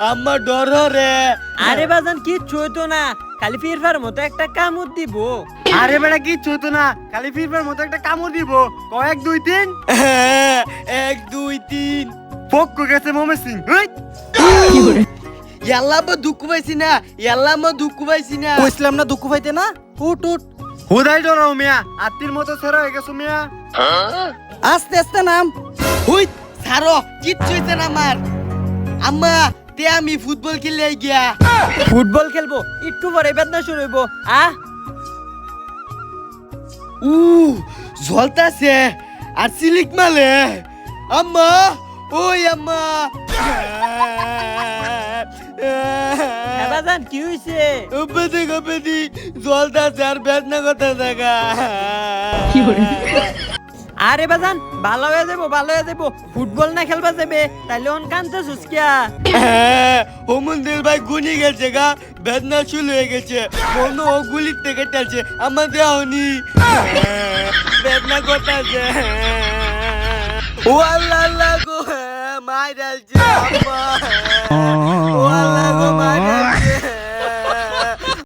আম্মা ডর রে। আরে বাজান কিচ্ছু হইতো না, খালি ফিরফার মতো একটা কামড় দিব। আরে বেটা কিচ্ছু হতো না, খালি ফিরবার মতো একটা কামড় দিব। কয়েক 2 3 1 2 3 পক্কু গেছে মোমে সিং। ইয়াল্লা আম্মা দুঃখ পাইছি না, ইয়াল্লা আম্মা দুঃখ পাইছি না। কইছিলাম না দুঃখ পাইতে না। উঠ উঠ, হুদাই ডরাও মিয়া, আত্মীর মতো ছেড়ে হয়ে গেছো মিয়া। আস্তে আস্তে নাম। হুই ছাড়ো, কিচ্ছু হইছে না আমার। আম্মা তে আমি ফুটবল খেলে গিয়া। ফুটবল খেলবো, একটু পরে বেদনা শুরু হইব। উ জ্বলতাছে আর সিলিক মালে। আম্মা, ওই আম্মা। বাজান কি হইছে? বেদি জ্বলতাছে আর বেদনা কথা দেখা। আরে বাজান ভালো হয়ে যাবো, ভালো হয়ে যাবো। ফুটবল না খেলবা যাবে তাইলে অন কানতে সুস্কিয়া। হোমন্দির ভাই গুনি গেছে গা, বেদনা শুরু হয়ে গেছে। মনে ও গুলির থেকে টালছে, আমার দেহনি বেদনা করতেছে। ও আল্লাহ আল্লাহ গো, মাই ডালছে আম্মা। ও আল্লাহ গো, মাই ডালছে।